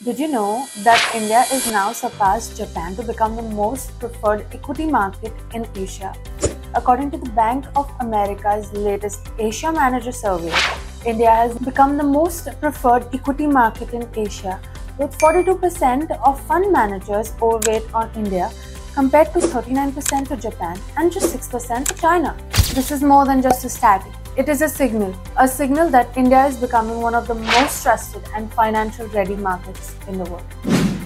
Did you know that India is now surpassed Japan to become the most preferred equity market in Asia? According to the Bank of America's latest Asia Manager Survey, India has become the most preferred equity market in Asia, with 42% of fund managers overweight on India compared to 39% for Japan and just 6% for China. This is more than just a static. It is a signal that India is becoming one of the most trusted and financial ready markets in the world.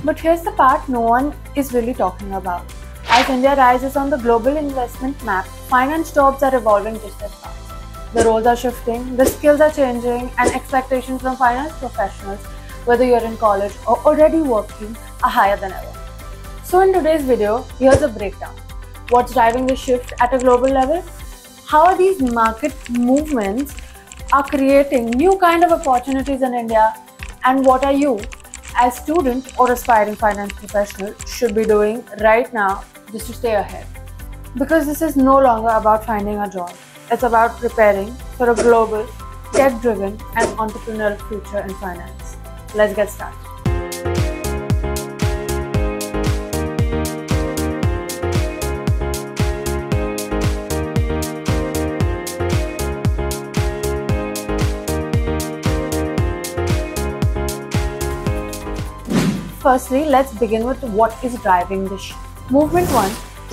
But here's the part no one is really talking about. As India rises on the global investment map, finance jobs are evolving just as fast. The roles are shifting, the skills are changing, and expectations from finance professionals, whether you're in college or already working, are higher than ever. So in today's video, here's a breakdown. What's driving the shift at a global level? How are these market movements are creating new kind of opportunities in India, and what are you as student or aspiring finance professional should be doing right now just to stay ahead? Because this is no longer about finding a job. It's about preparing for a global, tech-driven and entrepreneurial future in finance. Let's get started. Firstly, let's begin with what is driving this shift. Movement 1.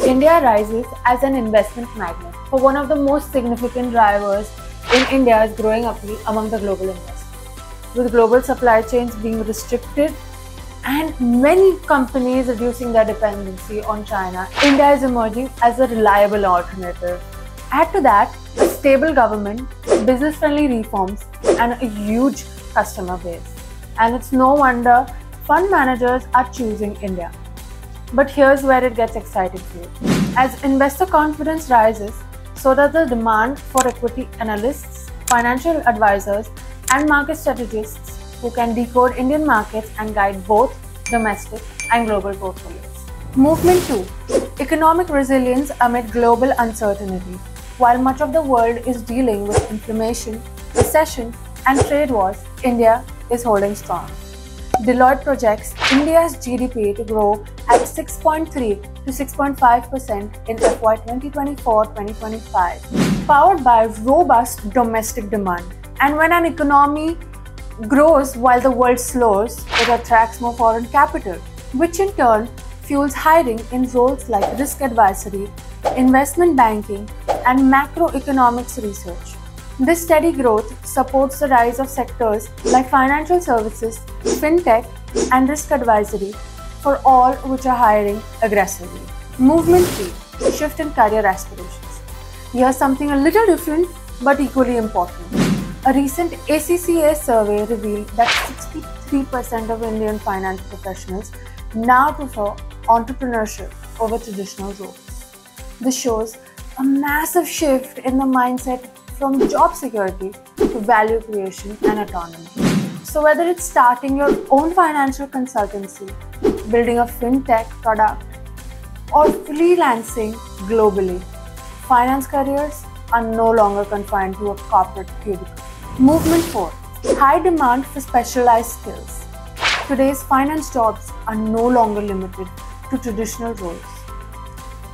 India rises as an investment magnet. For one of the most significant drivers in India's growing appeal among the global investors. With global supply chains being restricted and many companies reducing their dependency on China, India is emerging as a reliable alternative. Add to that a stable government, business-friendly reforms, and a huge customer base. And it's no wonder fund managers are choosing India. But here's where it gets exciting for you. As investor confidence rises, so does the demand for equity analysts, financial advisors, and market strategists who can decode Indian markets and guide both domestic and global portfolios. Movement 2. Economic resilience amid global uncertainty. While much of the world is dealing with inflation, recession, and trade wars, India is holding strong. Deloitte projects India's GDP to grow at 6.3 to 6.5% in FY 2024-2025, powered by robust domestic demand. And when an economy grows while the world slows, it attracts more foreign capital, which in turn fuels hiring in roles like risk advisory, investment banking, and macroeconomics research. This steady growth supports the rise of sectors like financial services, fintech, and risk advisory, for all which are hiring aggressively. Movement 3. Shift in career aspirations. Here's something a little different but equally important. A recent ACCA survey revealed that 63% of Indian finance professionals now prefer entrepreneurship over traditional roles. This shows a massive shift in the mindset from job security to value creation and autonomy. So whether it's starting your own financial consultancy, building a fintech product, or freelancing globally, finance careers are no longer confined to a corporate cubicle. Movement 4. High demand for specialized skills. Today's finance jobs are no longer limited to traditional roles.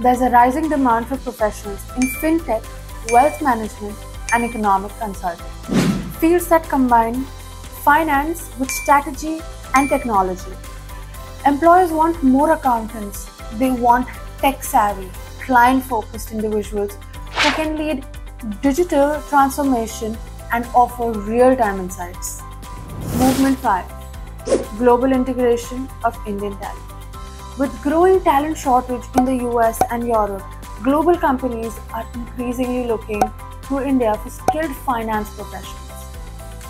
There's a rising demand for professionals in fintech, wealth management, and economic consulting. Fields that combine finance with strategy and technology. Employers want more accountants. They want tech-savvy, client-focused individuals who can lead digital transformation and offer real-time insights. Movement 5. Global integration of Indian talent. With growing talent shortage in the US and Europe, global companies are increasingly looking to India for skilled finance professionals.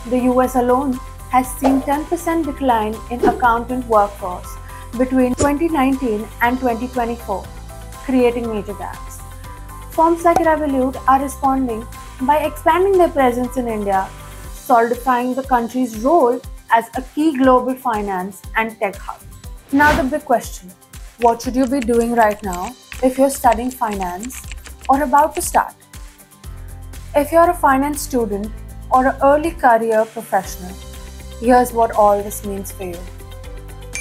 The US alone has seen 10% decline in accountant workforce between 2019 and 2024, creating major gaps. Firms like Revolut are responding by expanding their presence in India, solidifying the country's role as a key global finance and tech hub. Now the big question, what should you be doing right now if you're studying finance or about to start? If you're a finance student or an early career professional, here's what all this means for you.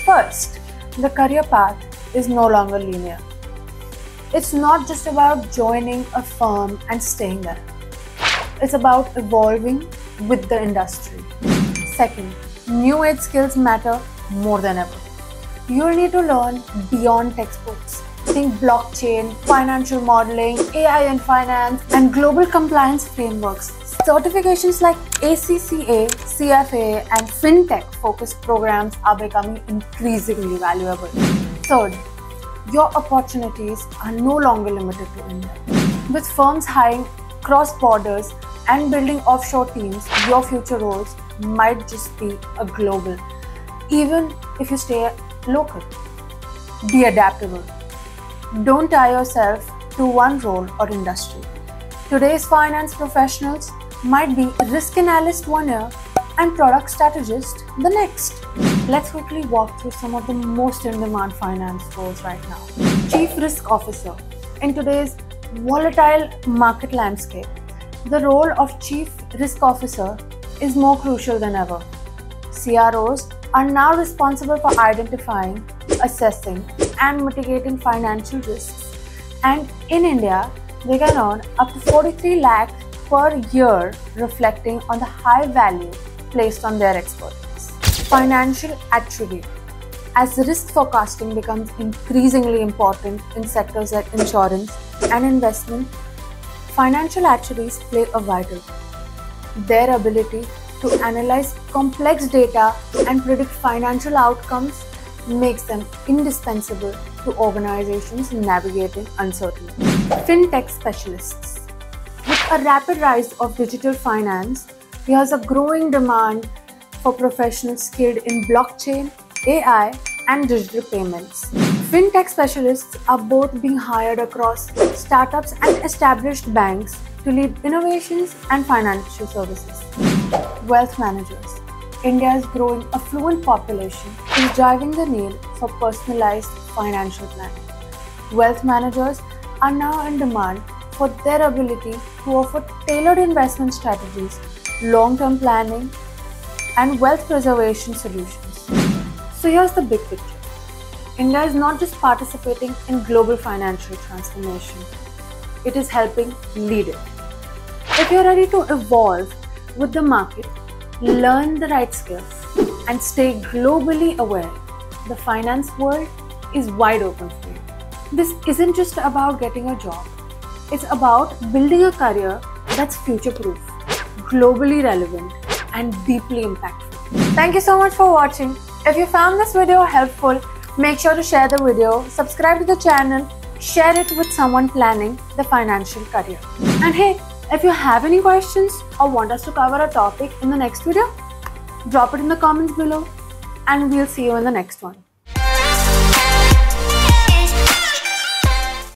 First, the career path is no longer linear. It's not just about joining a firm and staying there. It's about evolving with the industry. Second, new age skills matter more than ever. You'll need to learn beyond textbooks. Think blockchain, financial modeling, AI in finance, and global compliance frameworks. Certifications like ACCA, CFA, and FinTech-focused programs are becoming increasingly valuable. Third, your opportunities are no longer limited to India. With firms hiring cross borders and building offshore teams, your future roles might just be a global, even if you stay local. Be adaptable. Don't tie yourself to one role or industry. Today's finance professionals might be a risk analyst one year and product strategist the next. Let's quickly walk through some of the most in-demand finance roles right now. Chief Risk Officer. In today's volatile market landscape, the role of Chief Risk Officer is more crucial than ever. CROs are now responsible for identifying, assessing, and mitigating financial risks. And in India, they can earn up to 43 lakh per year, reflecting on the high value placed on their expertise. Financial actuary. As risk forecasting becomes increasingly important in sectors like insurance and investment, financial actuaries play a vital role. Their ability to analyze complex data and predict financial outcomes makes them indispensable to organizations navigating uncertainty. FinTech specialists. With a rapid rise of digital finance, there's a growing demand for professionals skilled in blockchain, AI, and digital payments. FinTech specialists are both being hired across startups and established banks to lead innovations and financial services. Wealth managers. India's growing affluent population is driving the need for personalized financial planning. Wealth managers are now in demand for their ability to offer tailored investment strategies, long-term planning, and wealth preservation solutions. So here's the big picture. India is not just participating in global financial transformation, it is helping lead it. If you're ready to evolve with the market, learn the right skills, and stay globally aware, the finance world is wide open for you. This isn't just about getting a job. It's about building a career that's future-proof, globally relevant, and deeply impactful. Thank you so much for watching. If you found this video helpful, make sure to share the video, subscribe to the channel, share it with someone planning the financial career. And hey, if you have any questions or want us to cover a topic in the next video, drop it in the comments below and we'll see you in the next one.